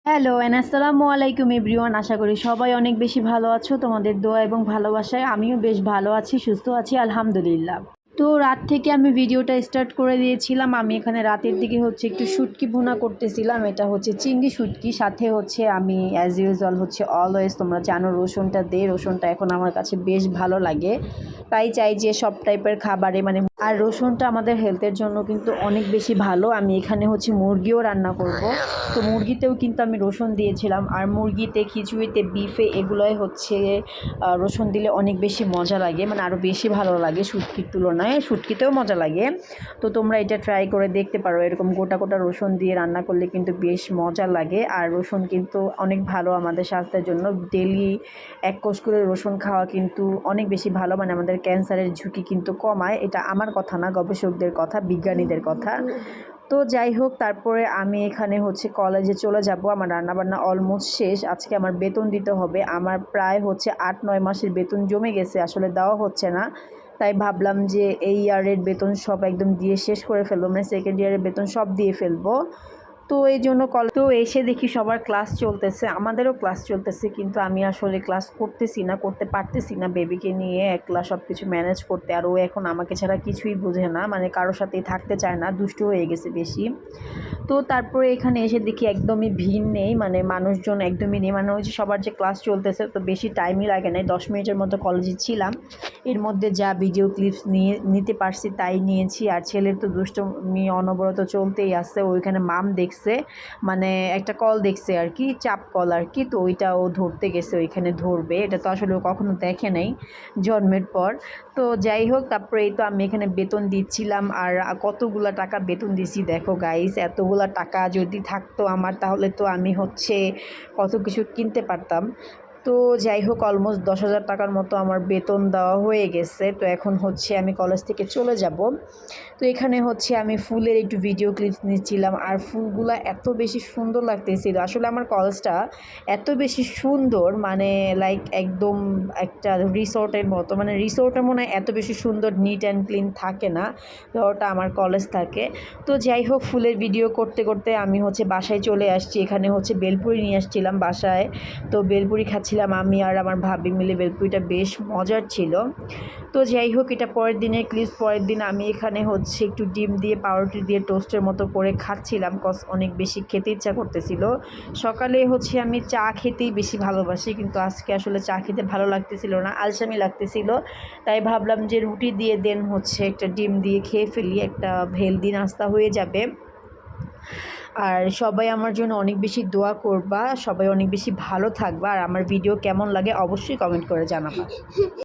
Hello আসসালামু আলাইকুম everyone. আশা করি সবাই অনেক বেশি ভালো আছো। তোমাদের দোয়া এবং ভালোবাসায় আমিও বেশ ভালো আছি, সুস্থ আছি আলহামদুলিল্লাহ। তো রাত থেকে আমি ভিডিওটা স্টার্ট করে দিয়েছিলাম। আমি এখানে রাতের দিকে একটু শুটকি ভুনা করতেছিলাম। এটা চিংড়ি শুটকি, সাথে আমি অ্যাজ ইউজুয়াল অলওয়েজ তোমরা জানো রসুনটা রসুনটা এখন আমার কাছে বেশ ভালো লাগে, তাই চাই যে সব টাইপের খাবারে আর রসুনটা আমাদের হেলথের জন্য কিন্তু অনেক বেশি ভালো। আমি এখানে মুরগিও রান্না করব, তো মুরগিতেও কিন্তু আমি রসুন দিয়েছিলাম। আর মুরগিতে, খিচুড়িতে, বিফে এগুলোই রসুন দিলে অনেক বেশি মজা লাগে, আরও বেশি ভালো লাগে শুটকির তুলনায়। শুটকিতেও মজা লাগে। তো তোমরা এটা ট্রাই করে দেখতে পারো, এরকম গোটা গোটা রসুন দিয়ে রান্না করলে কিন্তু বেশ মজা লাগে। আর রসুন কিন্তু অনেক ভালো আমাদের স্বাস্থ্যের জন্য। ডেলি 1 কোষ করে রসুন খাওয়া কিন্তু অনেক বেশি ভালো, আমাদের ক্যান্সারের ঝুঁকি কিন্তু কমায়। এটা আমার কথা না, গবেষকদের কথা, বিজ্ঞানীদের কথা। তো যাই হোক, তারপরে আমি এখানে কলেজে চলে যাব। আমার রান্নাবান্না অলমোস্ট শেষ। আজকে আমার বেতন দিতে হবে। আমার প্রায় 8-9 মাসের বেতন জমে গেছে, আসলে দেওয়া হচ্ছে না। তাই ভাবলাম যে এই ইয়ারের বেতন সব একদম দিয়ে শেষ করে ফেলবো, সেকেন্ড ইয়ারের বেতন সব দিয়ে ফেলবো। তো এই জন্য তো এসে দেখি সবার ক্লাস চলতেছে, আমাদেরও ক্লাস চলতেছে, কিন্তু আমি আসলে ক্লাস করতে পারতেছি না বেবিকে নিয়ে একলা সব কিছু ম্যানেজ করতে। আর ও এখন আমাকে ছাড়া কিছুই বোঝে না, কারোর সাথেই থাকতে চায় না, দুষ্টু হয়ে গেছে বেশি। তো তারপরে এখানে এসে দেখি একদমই ভিড় নেই, মানুষজন একদমই নেই। ওই যে সবার যে ক্লাস চলতেছে, তো বেশি টাইমই লাগে নাই, 10 মিনিটের মতো কলেজে ছিলাম। এর মধ্যে যা ভিডিও ক্লিপস নিতে পারছি তাই নিয়েছি। আর ছেলের তো দুষ্টুমি অনবরত চলতেই আছে। ওইখানে মাম দেখছে, একটা কল দেখছে আর কি, চাপ কল আর কি। তো ওইটা ও ধরতে গেছে, ওইখানে ধরবে। এটা তো আসলে ও কখনো দেখে নাই জন্মের পর। তো যাই হোক, তারপরে এই তো আমি এখানে বেতন দিচ্ছিলাম। আর কতগুলা টাকা বেতন দিছি দেখো গাইস। এতগুলা টাকা যদি থাকতো আমার, তাহলে তো আমি কত কিছু কিনতে পারতাম। তো যাই হোক, অলমোস্ট 10,000 টাকার মতো আমার বেতন দেওয়া হয়ে গেছে। তো এখন আমি কলেজ থেকে চলে যাব। তো এখানে আমি ফুলের একটু ভিডিও ক্লিপস নিচ্ছিলাম। আর ফুলগুলা এত বেশি সুন্দর লাগতেছিল। আসলে আমার কলেজটা এত বেশি সুন্দর, লাইক একদম একটা রিসোর্টের মতো, রিসোর্টে মনে হয় এত বেশি সুন্দর নিট অ্যান্ড ক্লিন থাকে না, তো ওটা আমার কলেজ থাকে। তো যাই হোক, ফুলের ভিডিও করতে করতে আমি বাসায় চলে আসছি। এখানে বেলপুরি নিয়ে আসছিলাম বাসায়। তো বেলপুরি খাচ্ছিলাম আমি আর আমার ভাবি মিলে। বেলপুরিটা বেশ মজার ছিল। তো যাই হোক, এটা পরের দিনের ক্লিপস। পরের দিন আমি এখানে একটু ডিম দিয়ে, পাউরুটি দিয়ে টোস্টের মতো করে খাচ্ছিলাম, কজ অনেক বেশি খেতে ইচ্ছা করতেছিল। সকালে আমি চা খেতেই বেশি ভালোবাসি, কিন্তু আজকে আসলে চা খেতে ভালো লাগতেছিল না, আলসামি লাগতেছিল। তাই ভাবলাম যে রুটি দিয়ে দেন একটা ডিম দিয়ে খেয়ে ফেলি, একটা হেলদি নাস্তা হয়ে যাবে। আর সবাই আমার জন্য অনেক বেশি দোয়া করবা, সবাই অনেক বেশি ভালো থাকবা। আর আমার ভিডিও কেমন লাগে অবশ্যই কমেন্ট করে জানাবা।